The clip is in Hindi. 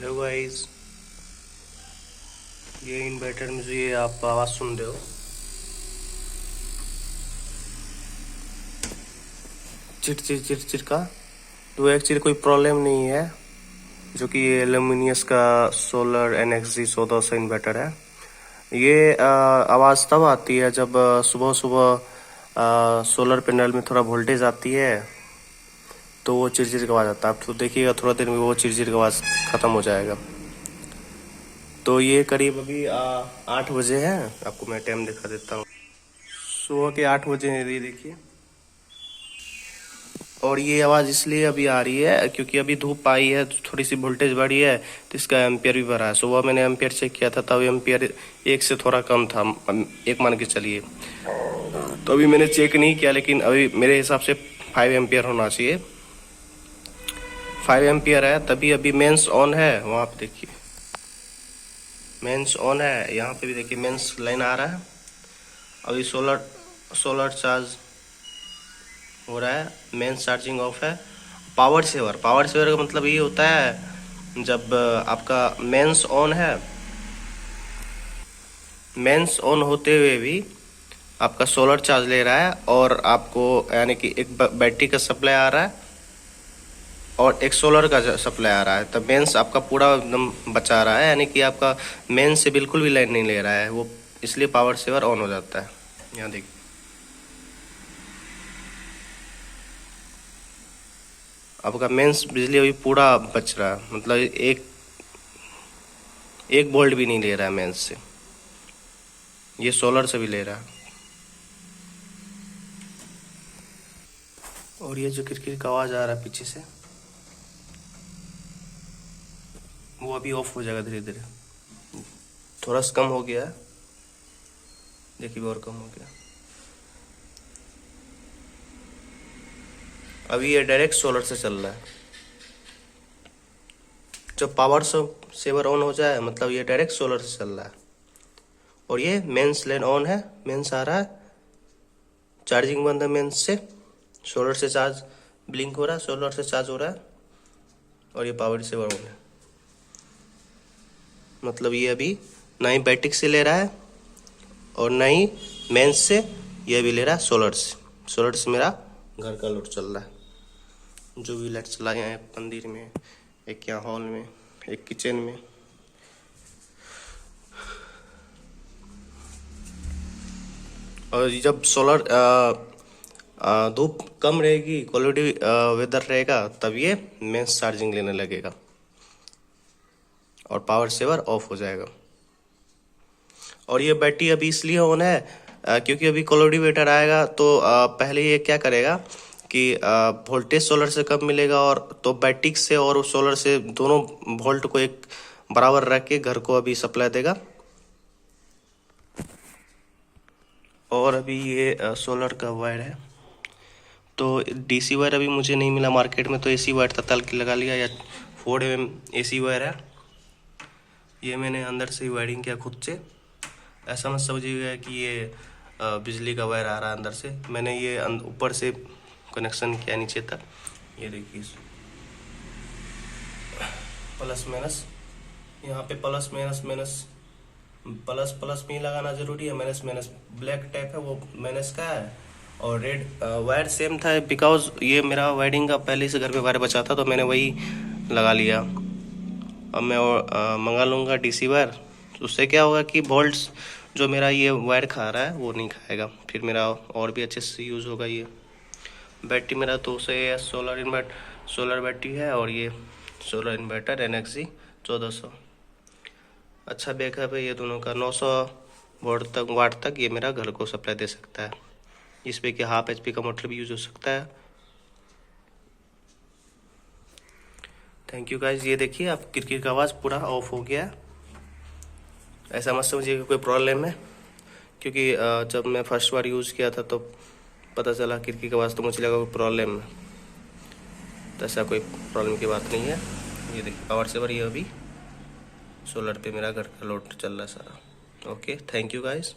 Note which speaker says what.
Speaker 1: हेलो गाइस, ये इन्वर्टर में जो ये आप आवाज़ सुन रहे हो, चिट चिट चिट चिट का, तो एक्चुअली कोई प्रॉब्लम नहीं है। जो कि ये एल्यूमिनियस का सोलर NXG 1400 इन्वर्टर है। ये आवाज़ तब आती है जब सुबह सुबह सोलर पैनल में थोड़ा वोल्टेज आती है, तो वो चिड़चिड़ का आवाज़ आता है। आप तो देखिएगा थोड़ा देर में वो चिड़चिड़ का आवाज़ ख़त्म हो जाएगा। तो ये करीब अभी 8 बजे है। आपको मैं टाइम दिखा देता हूँ। सुबह के 8 बजे है, ये देखिए। और ये आवाज़ इसलिए अभी आ रही है क्योंकि अभी धूप आई है, तो थोड़ी सी वोल्टेज बढ़ी है, तो इसका एम्पियर भी बढ़ा है। सुबह मैंने एम्पियर चेक किया था, तब एम्पियर 1 से थोड़ा कम था, 1 मान के चलिए। तो अभी मैंने चेक नहीं किया, लेकिन अभी मेरे हिसाब से 5 एम्पियर होना चाहिए। 5 एम्पियर है, तभी अभी मेंस ऑन है। वहाँ पे देखिए मेंस ऑन है, यहाँ पे भी देखिए मेंस लाइन आ रहा है। अभी सोलर चार्ज हो रहा है, मेंस चार्जिंग ऑफ है। पावर सेवर का मतलब ये होता है जब आपका मेंस ऑन है, मेंस ऑन होते हुए भी आपका सोलर चार्ज ले रहा है, और आपको यानी कि एक बैटरी का सप्लाई आ रहा है और एक सोलर का सप्लाई आ रहा है, तब मेंस आपका पूरा एकदम बचा रहा है, यानी कि आपका मेंस से बिल्कुल भी लाइन नहीं ले रहा है वो, इसलिए पावर सेवर ऑन हो जाता है। यहाँ देखिए, आपका मेंस बिजली अभी पूरा बच रहा है, मतलब एक वोल्ट भी नहीं ले रहा है मेंस से, ये सोलर से भी ले रहा है। और ये जो किरकिर का आवाज़ आ रहा है पीछे से, वो अभी ऑफ हो जाएगा धीरे धीरे। थोड़ा सा कम हो गया है, देखिए और कम हो गया। अभी ये डायरेक्ट सोलर से चल रहा है। जब पावर सेवर ऑन हो जाए, मतलब ये डायरेक्ट सोलर से चल रहा है। और ये मेंस लाइन ऑन है, मेंस आ रहा है, चार्जिंग बंद है मेंस से, सोलर से चार्ज ब्लिंक हो रहा है, सोलर से चार्ज हो रहा है, और ये पावर सेवर ऑन है। मतलब ये अभी ना ही बैटरी से ले रहा है और ना ही मेंस से, ये भी ले रहा है सोलर से। सोलर से मेरा घर का लोड चल रहा है। जो भी लाइट चलाए हैं मंदिर में, एक यहाँ हॉल में, एक किचन में। और जब सोलर धूप कम रहेगी, क्वालिटी वेदर रहेगा, तब ये मेंस चार्जिंग लेने लगेगा और पावर सेवर ऑफ हो जाएगा। और ये बैटरी अभी इसलिए ऑन है क्योंकि अभी क्वालिटी वेटर आएगा, तो पहले ये क्या करेगा कि वोल्टेज सोलर से कम मिलेगा, और तो बैटरी से और सोलर से दोनों वोल्ट को एक बराबर रख के घर को अभी सप्लाई देगा। और अभी ये सोलर का वायर है, तो DC वायर अभी मुझे नहीं मिला मार्केट में, तो AC वायर तत्काल की लगा लिया, या 4 mm AC वायर है। ये मैंने अंदर से ही वायरिंग किया खुद से। ऐसा मत समझिएगा कि ये बिजली का वायर आ रहा है अंदर से, मैंने ये ऊपर से कनेक्शन किया नीचे तक। ये देखिए प्लस माइनस, यहाँ पे प्लस माइनस प्लस प्लस में ही लगाना जरूरी है, माइनस माइनस ब्लैक टाइप है वो माइनस का है, और रेड वायर सेम था, बिकॉज ये मेरा वायरिंग का पहले से घर पे वायर बचा था, तो मैंने वही लगा लिया। अब मैं मंगा लूँगा DC वायर, उससे क्या होगा कि वोल्ट्स जो मेरा ये वायर खा रहा है वो नहीं खाएगा, फिर मेरा और भी अच्छे से यूज़ होगा। ये बैटरी मेरा 200 AH सोलर बैटरी है, और ये सोलर इन्वर्टर NXG 1400। अच्छा बैकअप है ये दोनों का, 900 वाट तक ये मेरा घर को सप्लाई दे सकता है। इस पे कि हाफ HP का मोटर भी यूज़ हो सकता है। Thank you guys. ये देखिए आप किरकिर का आवाज़ पूरा ऑफ हो गया। ऐसा मत समझिए कि कोई प्रॉब्लम है, क्योंकि जब मैं फर्स्ट बार यूज़ किया था तो पता चला किरकिर का आवाज़, तो मुझे लगा कोई प्रॉब्लम है, तो ऐसा कोई प्रॉब्लम की बात नहीं है। ये देखिए पावर सेवर, ये अभी सोलर पे मेरा घर का लोड चल रहा है सारा। Okay, thank you guys.